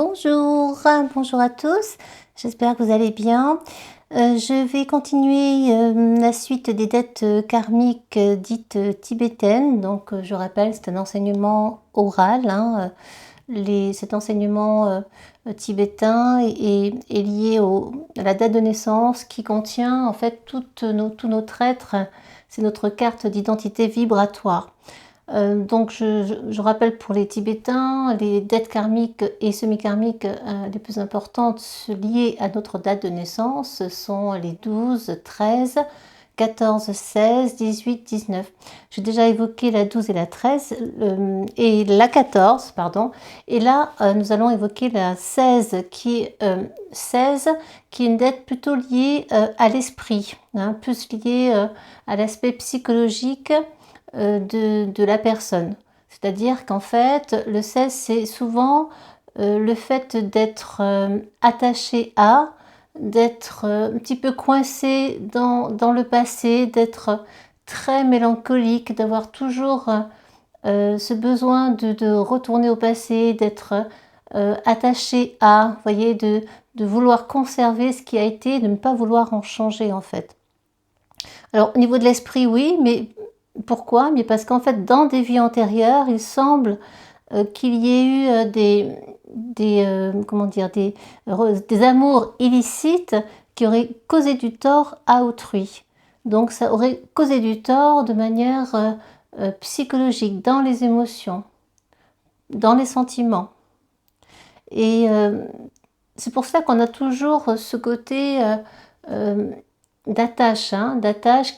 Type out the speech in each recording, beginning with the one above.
Bonjour à tous, j'espère que vous allez bien. Je vais continuer la suite des dettes karmiques dites tibétaines. Donc je rappelle, c'est un enseignement oral, hein, cet enseignement tibétain est lié à la date de naissance qui contient en fait tout notre être, c'est notre carte d'identité vibratoire. Donc je rappelle pour les Tibétains, les dettes karmiques et semi-karmiques les plus importantes liées à notre date de naissance sont les 12, 13, 14, 16, 18, 19. J'ai déjà évoqué la 12 et la 13 et la 14, pardon. Et là, nous allons évoquer la 16 qui est une dette plutôt liée à l'esprit, hein, plus liée à l'aspect psychologique de la personne. C'est-à-dire qu'en fait, le 16, c'est souvent le fait d'être attaché à, d'être un petit peu coincé dans le passé, d'être très mélancolique, d'avoir toujours ce besoin de retourner au passé, d'être attaché à, vous voyez, de vouloir conserver ce qui a été, de ne pas vouloir en changer en fait. Alors au niveau de l'esprit, oui, mais pourquoi? Mais parce qu'en fait, dans des vies antérieures, il semble qu'il y ait eu des amours illicites qui auraient causé du tort à autrui. Donc ça aurait causé du tort de manière psychologique, dans les émotions, dans les sentiments. Et c'est pour ça qu'on a toujours ce côté d'attache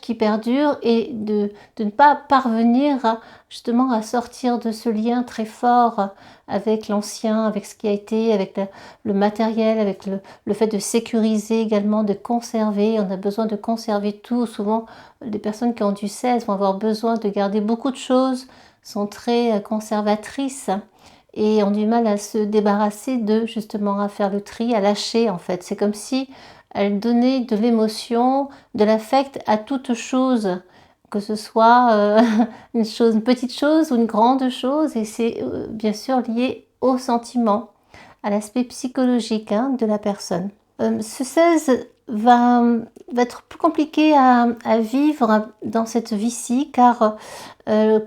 qui perdure et de ne pas parvenir justement à sortir de ce lien très fort avec l'ancien, avec ce qui a été, avec le matériel, avec le fait de sécuriser également, de conserver. On a besoin de conserver tout. Souvent, les personnes qui ont du 16 vont avoir besoin de garder beaucoup de choses, sont très conservatrices et ont du mal à se débarrasser d'eux, justement, à faire le tri, à lâcher en fait. C'est comme si elle donnait de l'émotion, de l'affect à toute chose, que ce soit une petite chose ou une grande chose, et c'est bien sûr lié au sentiment, à l'aspect psychologique de la personne. Ce 16 va être plus compliqué à vivre dans cette vie-ci, car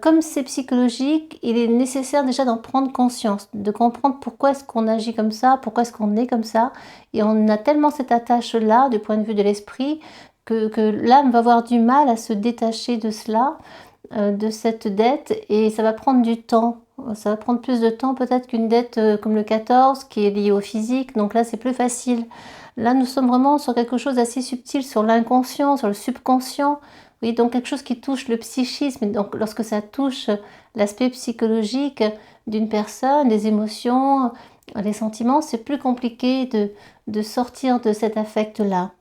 comme c'est psychologique, il est nécessaire déjà d'en prendre conscience, de comprendre pourquoi est-ce qu'on agit comme ça, pourquoi est-ce qu'on est comme ça. Et on a tellement cette attache-là, du point de vue de l'esprit, que l'âme va avoir du mal à se détacher de cela, de cette dette, et ça va prendre du temps. Ça va prendre plus de temps peut-être qu'une dette comme le 14, qui est liée au physique, donc là c'est plus facile. Là nous sommes vraiment sur quelque chose d'assez subtil, sur l'inconscient, sur le subconscient. Oui, donc quelque chose qui touche le psychisme. Donc lorsque ça touche l'aspect psychologique d'une personne, les émotions, les sentiments, c'est plus compliqué de sortir de cet affect-là.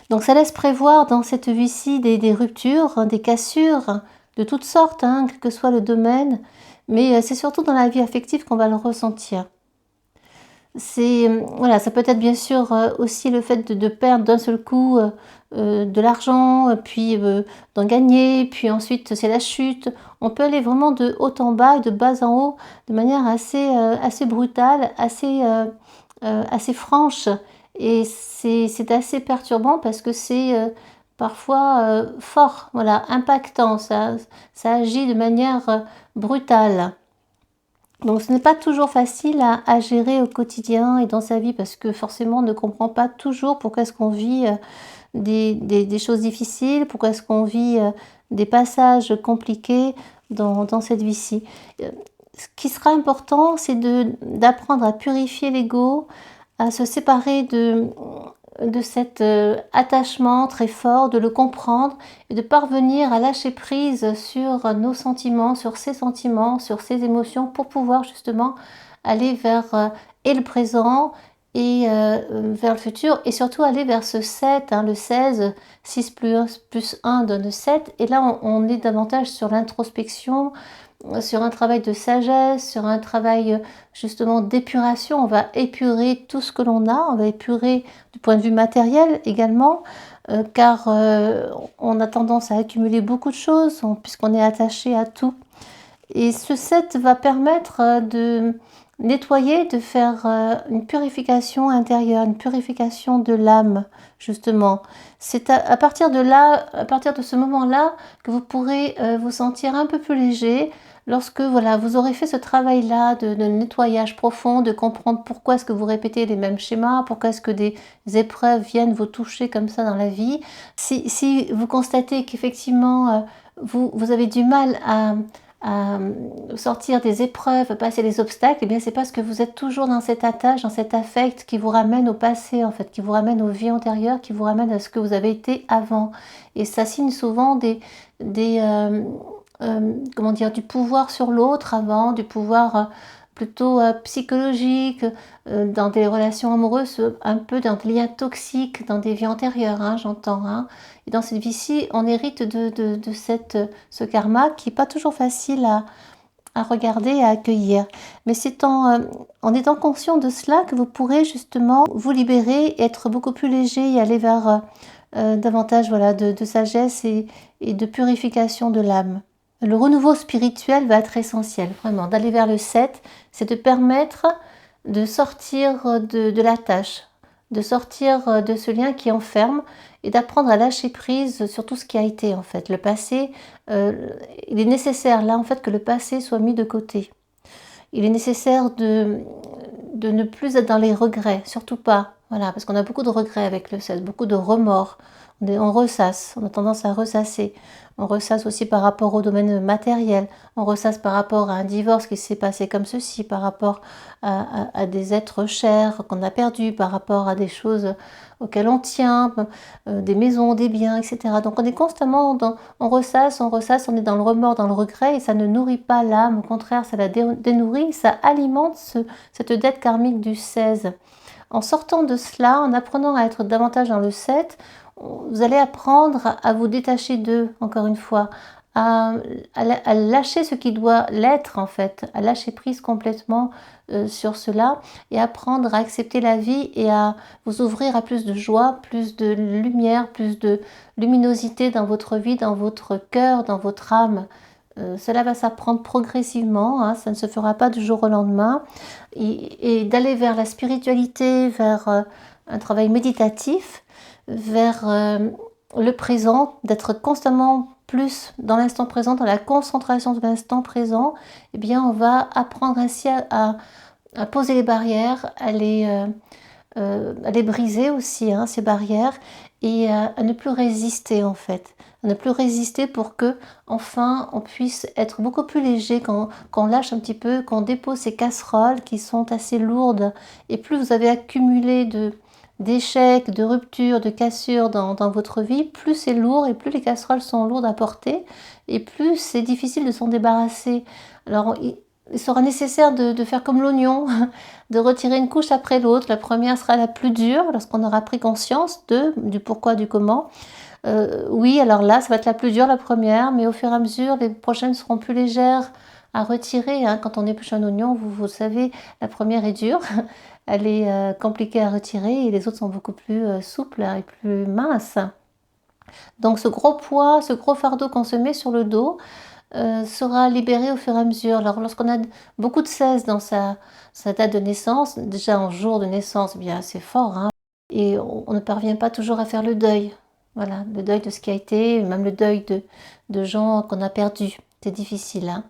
Donc ça laisse prévoir dans cette vie-ci des ruptures, des cassures de toutes sortes, quel que soit le domaine, mais c'est surtout dans la vie affective qu'on va le ressentir. Voilà, ça peut être bien sûr aussi le fait de perdre d'un seul coup de l'argent, puis d'en gagner, puis ensuite c'est la chute. On peut aller vraiment de haut en bas et de bas en haut de manière assez brutale, assez franche. Et c'est assez perturbant parce que c'est parfois fort, voilà, impactant, ça agit de manière brutale. Donc ce n'est pas toujours facile à gérer au quotidien et dans sa vie parce que forcément on ne comprend pas toujours pourquoi est-ce qu'on vit des choses difficiles, pourquoi est-ce qu'on vit des passages compliqués dans cette vie-ci. Ce qui sera important, c'est d'apprendre à purifier l'ego, à se séparer de cet attachement très fort, de le comprendre et de parvenir à lâcher prise sur nos sentiments, sur ses émotions pour pouvoir justement aller vers et le présent et vers le futur et surtout aller vers ce 7, le 16, 6 plus 1 donne 7 et là on est davantage sur l'introspection, sur un travail de sagesse, sur un travail justement d'épuration. On va épurer tout ce que l'on a, on va épurer du point de vue matériel également, car on a tendance à accumuler beaucoup de choses puisqu'on est attaché à tout. Et ce 7 va permettre nettoyer, de faire une purification intérieure, une purification de l'âme, justement. C'est à partir de là, à partir de ce moment-là, que vous pourrez vous sentir un peu plus léger, lorsque voilà, vous aurez fait ce travail-là de nettoyage profond, de comprendre pourquoi est-ce que vous répétez les mêmes schémas, pourquoi est-ce que des épreuves viennent vous toucher comme ça dans la vie. Si vous constatez qu'effectivement, vous avez du mal à sortir des épreuves, passer les obstacles, eh bien c'est parce que vous êtes toujours dans cette attache, dans cet affect qui vous ramène au passé en fait, qui vous ramène aux vies antérieures, qui vous ramène à ce que vous avez été avant. Et ça signe souvent comment dire, du pouvoir sur l'autre avant, du pouvoir plutôt psychologique, dans des relations amoureuses, un peu dans des liens toxiques, dans des vies antérieures, hein, j'entends. Hein. Et dans cette vie-ci, on hérite de ce karma qui n'est pas toujours facile à regarder et à accueillir. Mais c'est en étant conscient de cela que vous pourrez justement vous libérer, être beaucoup plus léger et aller vers davantage voilà, de sagesse et de purification de l'âme. Le renouveau spirituel va être essentiel, vraiment. D'aller vers le 7, c'est de permettre de sortir de la tâche, de sortir de ce lien qui enferme et d'apprendre à lâcher prise sur tout ce qui a été en fait. Le passé, il est nécessaire là en fait que le passé soit mis de côté. Il est nécessaire de ne plus être dans les regrets, surtout pas. Voilà, parce qu'on a beaucoup de regrets avec le 7, beaucoup de remords. On ressasse, on a tendance à ressasser. On ressasse aussi par rapport au domaine matériel. On ressasse par rapport à un divorce qui s'est passé comme ceci, par rapport à des êtres chers qu'on a perdus, par rapport à des choses auxquelles on tient, des maisons, des biens, etc. Donc on est constamment on ressasse, on est dans le remords, dans le regret, et ça ne nourrit pas l'âme. Au contraire, ça la dénourrit, ça alimente cette dette karmique du 16. En sortant de cela, en apprenant à être davantage dans le 7, vous allez apprendre à vous détacher d'eux, encore une fois, à lâcher ce qui doit l'être en fait, à lâcher prise complètement sur cela et apprendre à accepter la vie et à vous ouvrir à plus de joie, plus de lumière, plus de luminosité dans votre vie, dans votre cœur, dans votre âme. Cela va s'apprendre progressivement, hein, ça ne se fera pas du jour au lendemain, et d'aller vers la spiritualité, vers un travail méditatif, vers le présent, d'être constamment plus dans l'instant présent, dans la concentration de l'instant présent, eh bien on va apprendre ainsi à poser les barrières, à les briser aussi, hein, ces barrières, et à ne plus résister en fait. À ne plus résister pour que enfin on puisse être beaucoup plus léger quand on lâche un petit peu, quand on dépose ces casseroles qui sont assez lourdes. Et plus vous avez accumulé d'échecs, de ruptures, de cassures dans votre vie, plus c'est lourd et plus les casseroles sont lourdes à porter et plus c'est difficile de s'en débarrasser. Alors il sera nécessaire de faire comme l'oignon, de retirer une couche après l'autre. La première sera la plus dure lorsqu'on aura pris conscience du pourquoi, du comment. Oui, alors là, ça va être la plus dure, la première, mais au fur et à mesure, les prochaines seront plus légères à retirer. Hein. Quand on épluche un oignon, vous savez, la première est dure, elle est compliquée à retirer et les autres sont beaucoup plus souples et plus minces. Donc ce gros poids, ce gros fardeau qu'on se met sur le dos sera libéré au fur et à mesure. Alors lorsqu'on a beaucoup de 16 dans sa date de naissance, déjà en jour de naissance, eh bien c'est fort, hein, et on ne parvient pas toujours à faire le deuil. Voilà, le deuil de ce qui a été, même le deuil de gens qu'on a perdus. C'est difficile. Hein.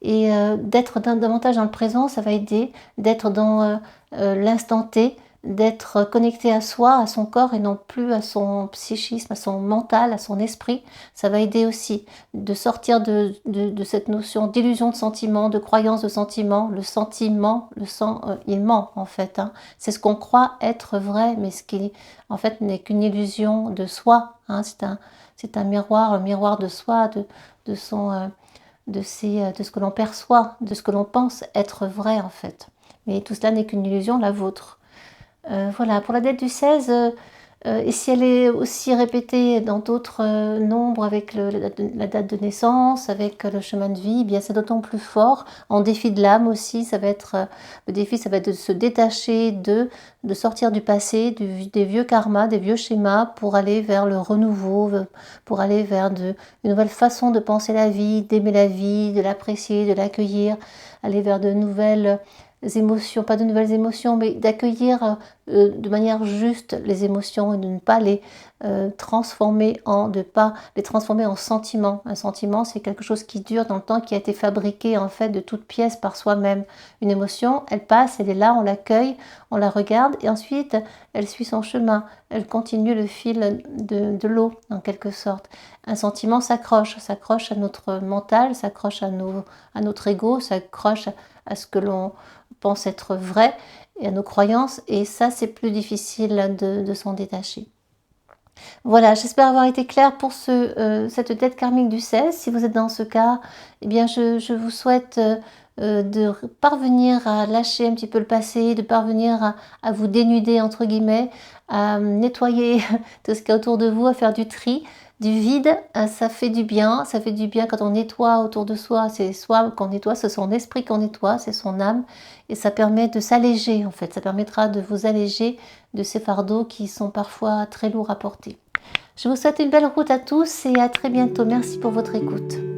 Et d'être davantage dans le présent, ça va aider, d'être dans l'instant T, d'être connecté à soi, à son corps et non plus à son psychisme, à son mental, à son esprit. Ça va aider aussi de sortir de cette notion d'illusion de sentiment, de croyance de sentiment. Le sentiment, il ment en fait. Hein. C'est ce qu'on croit être vrai, mais ce qui en fait n'est qu'une illusion de soi. Hein. C'est un miroir de soi, de ce que l'on perçoit, de ce que l'on pense être vrai en fait. Mais tout cela n'est qu'une illusion, la vôtre. Voilà, pour la date du 16, et si elle est aussi répétée dans d'autres nombres avec la date de naissance, avec le chemin de vie, eh bien c'est d'autant plus fort. En défi de l'âme aussi, ça va être le défi, ça va être de se détacher de sortir du passé, des vieux karmas, des vieux schémas, pour aller vers le renouveau, pour aller vers une nouvelle façon de penser la vie, d'aimer la vie, de l'apprécier, de l'accueillir, aller vers de nouvelles émotions, pas de nouvelles émotions, mais d'accueillir de manière juste les émotions et de ne pas les transformer de pas les transformer en sentiments. Un sentiment, c'est quelque chose qui dure dans le temps, qui a été fabriqué en fait de toutes pièces par soi-même. Une émotion, elle passe, elle est là, on l'accueille, on la regarde et ensuite elle suit son chemin, elle continue le fil de l'eau en quelque sorte. Un sentiment s'accroche à notre mental, s'accroche à notre ego, s'accroche à ce que l'on pense être vrai et à nos croyances, et ça c'est plus difficile de s'en détacher. Voilà, j'espère avoir été claire pour cette dette karmique du 16. Si vous êtes dans ce cas, eh bien je vous souhaite de parvenir à lâcher un petit peu le passé, de parvenir à vous dénuder entre guillemets, à nettoyer tout ce qu'il y a autour de vous, à faire du tri, du vide. Ça fait du bien, ça fait du bien quand on nettoie autour de soi. C'est soi qu'on nettoie, c'est son esprit qu'on nettoie, c'est son âme, et ça permet de s'alléger en fait. Ça permettra de vous alléger de ces fardeaux qui sont parfois très lourds à porter. Je vous souhaite une belle route à tous et à très bientôt. Merci pour votre écoute.